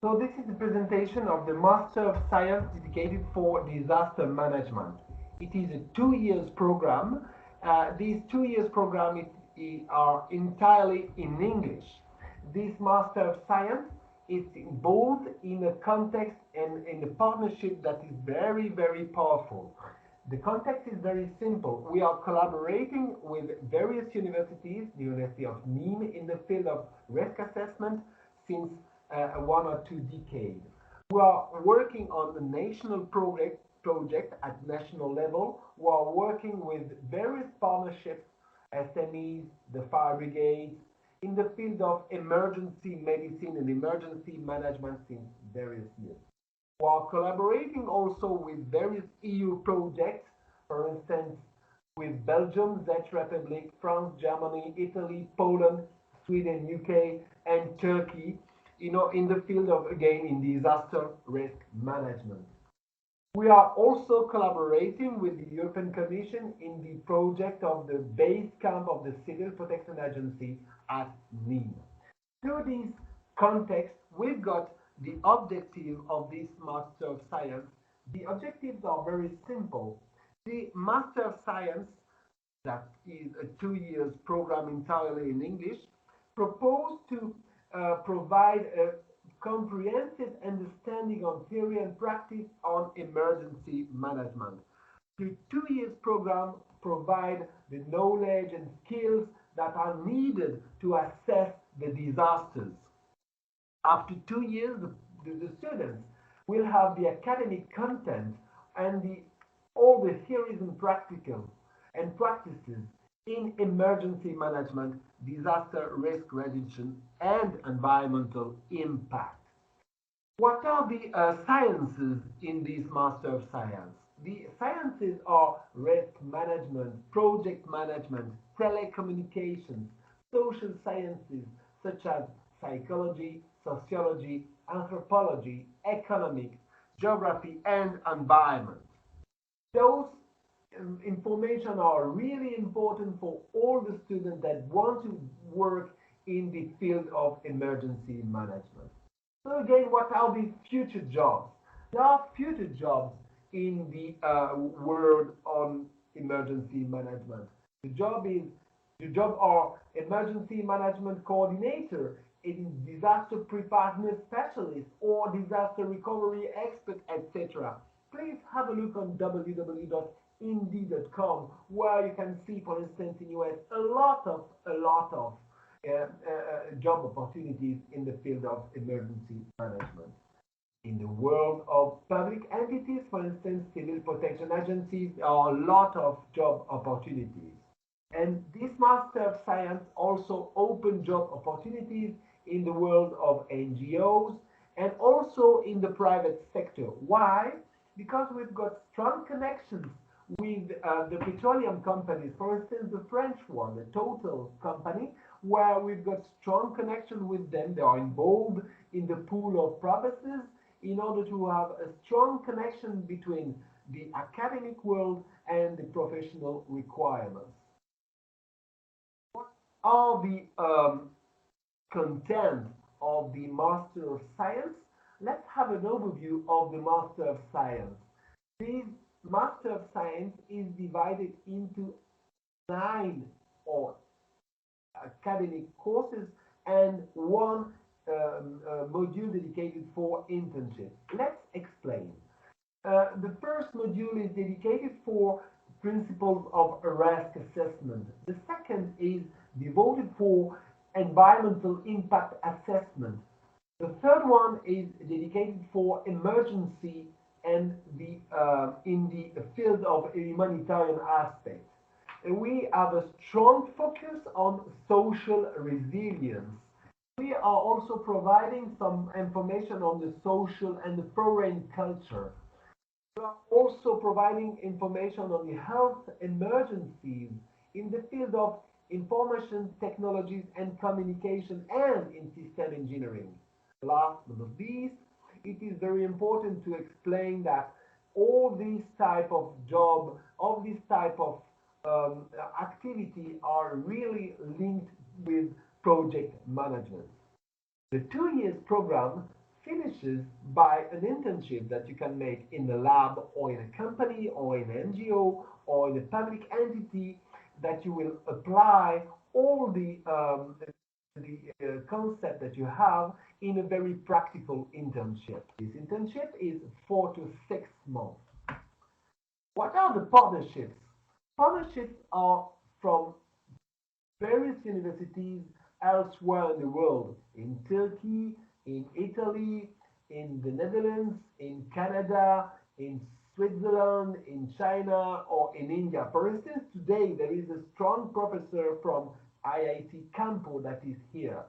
So this is the presentation of the Master of Science dedicated for disaster management. It is a 2 years program. These 2 years program are entirely in English. This Master of Science is involved in a context and in a partnership that is very, very powerful. The context is very simple. We are collaborating with various universities, the University of Nîmes in the field of risk assessment since 1 or 2 decades. We are working on a national project at national level. We are working with various partnerships, SMEs, the fire brigades, in the field of emergency medicine and emergency management since various years. We are collaborating also with various EU projects, for instance, with Belgium, Czech Republic, France, Germany, Italy, Poland, Sweden, UK, and Turkey, in the field of, again, in disaster risk management. We are also collaborating with the European Commission in the project of the base camp of the Civil Protection Agency at Nîmes. Through this context, we've got the objective of this Master of Science. The objectives are very simple. The Master of Science, that is a 2 years program entirely in English, proposed to provide a comprehensive understanding on theory and practice on emergency management. The 2 years program provide the knowledge and skills that are needed to assess the disasters. After 2 years, the students will have the academic content and all the theories and practices in emergency management, disaster risk reduction, and environmental impact. What are the sciences in this Master of Science? The sciences are risk management, project management, telecommunications, social sciences such as psychology, sociology, anthropology, economics, geography, and environment. Those information are really important for all the students that want to work in the field of emergency management. So again, what are the future jobs? There are future jobs in the world on emergency management. The job are emergency management coordinator, in disaster preparedness specialist, or disaster recovery expert, etc. Please have a look on www.indy.com, where you can see, for instance, in US a lot of job opportunities in the field of emergency management. In the world of public entities, for instance, civil protection agencies, there are a lot of job opportunities. And this Master of Science also open job opportunities in the world of NGOs and also in the private sector. Why? Because we've got strong connections with the petroleum companies, for instance, the French one, the Total company, where we've got strong connection with them. They are involved in the pool of professors in order to have a strong connection between the academic world and the professional requirements. What are the content of the Master of Science? Let's have an overview of the Master of Science. This Master of Science is divided into 9 or academic courses and 1 module dedicated for internship. Let's explain. The first module is dedicated for principles of risk assessment. The second is devoted for environmental impact assessment. The third one is dedicated for emergency and in the field of humanitarian aspects. We have a strong focus on social resilience. We are also providing some information on the social and the foreign culture. We are also providing information on the health emergencies in the field of information technologies and communication and in system engineering. Last but not least, it is very important to explain that all these type of job, all these type of activity are really linked with project management. The 2 years program finishes by an internship that you can make in the lab or in a company or in an NGO or in a public entity that you will apply all the concept that you have in a very practical internship. This internship is 4 to 6 months. What are the partnerships? Partnerships are from various universities elsewhere in the world, in Turkey, in Italy, in the Netherlands, in Canada, in Switzerland, in China, or in India. For instance, today there is a strong professor from IIT Campo that is here.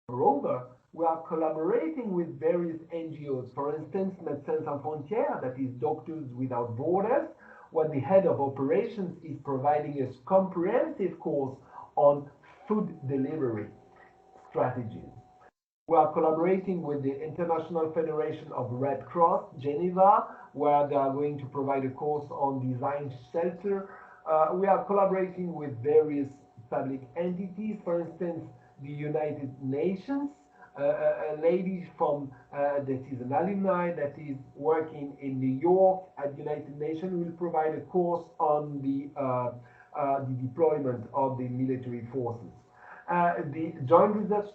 Moreover, we are collaborating with various NGOs. For instance, Medecins Sin Frontieres, that is Doctors Without Borders, where the head of operations is providing a comprehensive course on food delivery strategies. We are collaborating with the International Federation of Red Cross, Geneva, where they are going to provide a course on design shelter. We are collaborating with various public entities, for instance, the United Nations. A lady from that is an alumni that is working in New York at United Nations will provide a course on the deployment of the military forces. The Joint Research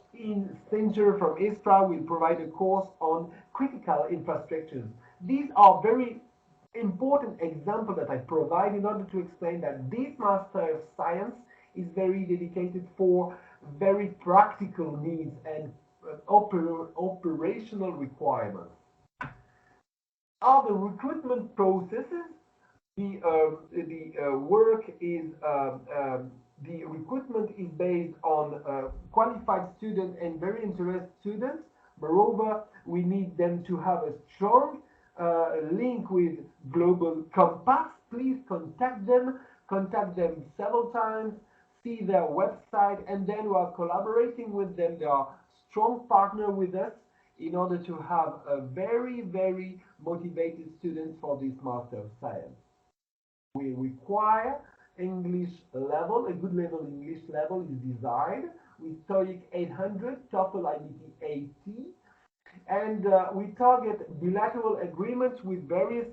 Center from ISPRA will provide a course on critical infrastructures. These are very important examples that I provide in order to explain that this Master of Science is very dedicated for very practical needs and operational requirements. Are the recruitment processes? The recruitment is based on qualified students and very interested students. Moreover, we need them to have a strong link with Global Compass. Please contact them several times, see their website, and then we are collaborating with them. They are strong partner with us in order to have a very, very motivated students for this Master of Science. We require English level, a good level English level is desired with TOEIC 800, TOEFL IBT 80, and we target bilateral agreements with various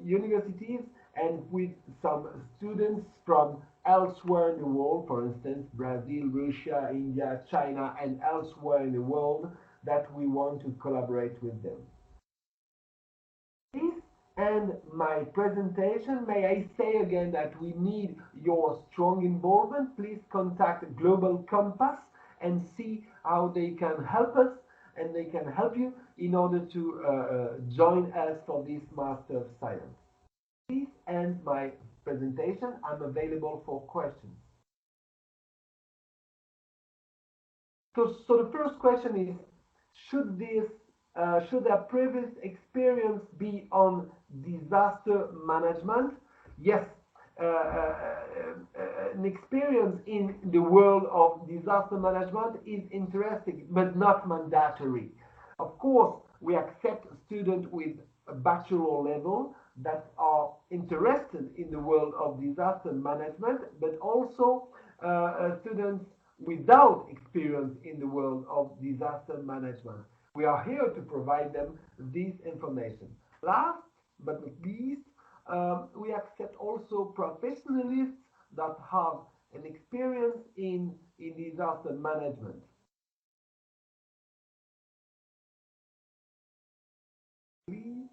universities and with some students from elsewhere in the world, for instance, Brazil, Russia, India, China, and elsewhere in the world that we want to collaborate with them. This ends my presentation. May I say again that we need your strong involvement. Please contact Global Compass and see how they can help us and they can help you in order to join us for this Master of Science. This ends my presentation. I'm available for questions. So the first question is, should their previous experience be on disaster management? Yes, an experience in the world of disaster management is interesting, but not mandatory. Of course, we accept students with a bachelor level that are interested in the world of disaster management, but also students without experience in the world of disaster management. We are here to provide them this information. Last but not least, we accept also professionals that have an experience in disaster management. Please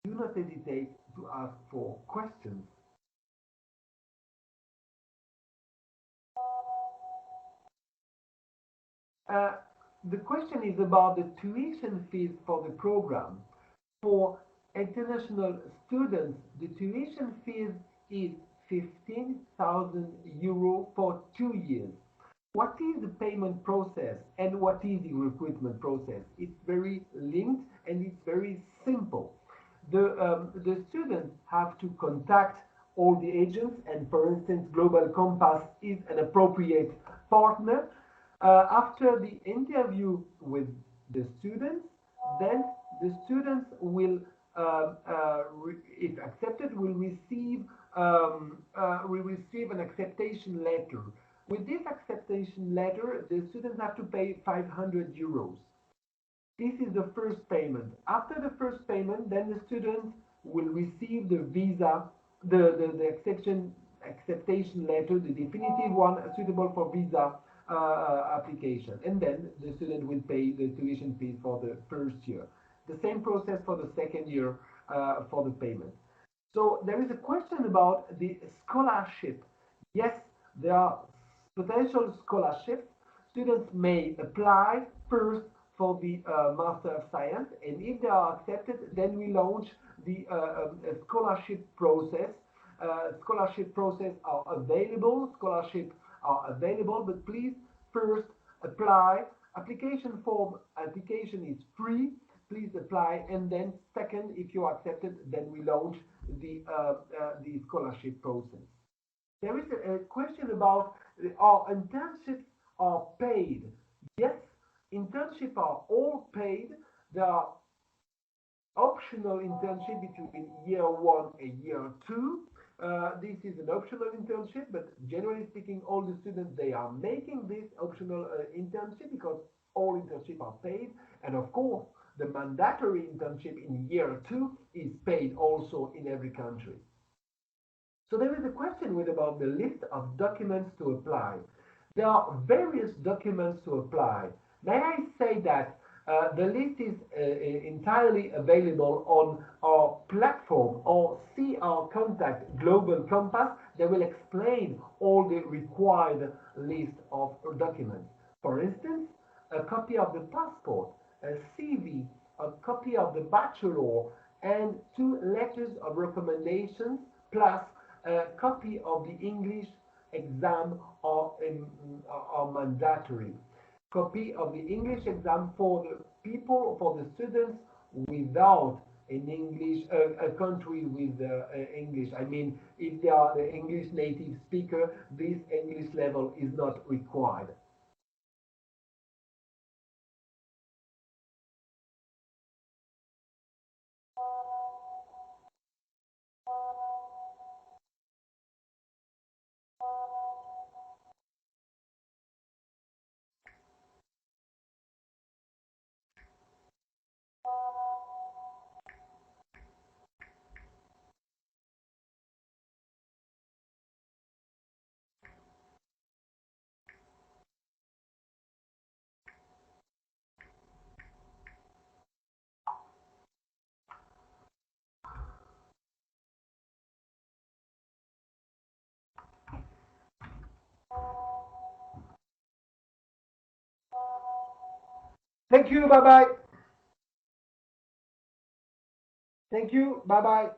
do not hesitate to ask for questions. The question is about the tuition fees for the program. For international students, the tuition fees is 15,000 euro for 2 years. What is the payment process and what is the recruitment process? It's very linked and it's very simple. The students have to contact all the agents, and for instance, Global Compass is an appropriate partner. After the interview with the students, then the students will, if accepted, will receive an acceptation letter. With this acceptation letter, the students have to pay 500 euros. This is the first payment. After the first payment, then the students will receive the visa, the acceptation letter, the definitive one suitable for visa application. And then the student will pay the tuition fees for the first year. The same process for the second year for the payment. So there is a question about the scholarship. Yes, there are potential scholarships. Students may apply first for the Master of Science, and if they are accepted, then we launch the scholarship process. Scholarship process are available. Scholarships are available, but please first apply. Application is free. Please apply, and then second, if you are accepted, then we launch the scholarship process. There is a question about our internships are paid. Yes, internships are all paid. There are optional internship between year 1 and year 2. This is an optional internship, but generally speaking, all the students, they are making this optional internship because all internships are paid. And of course, the mandatory internship in year 2 is paid also in every country. So there is a question about the list of documents to apply. There are various documents to apply. May I say that the list is entirely available on our platform, or see our contact Global Compass. They will explain all the required list of documents. For instance, a copy of the passport, a CV, a copy of the bachelor, and 2 letters of recommendations, plus a copy of the English exam are mandatory. Copy of the English exam for the people, for the students without an English, a country with English. I mean, if they are the English native speaker, this English level is not required. Thank you, bye bye. Thank you, bye bye.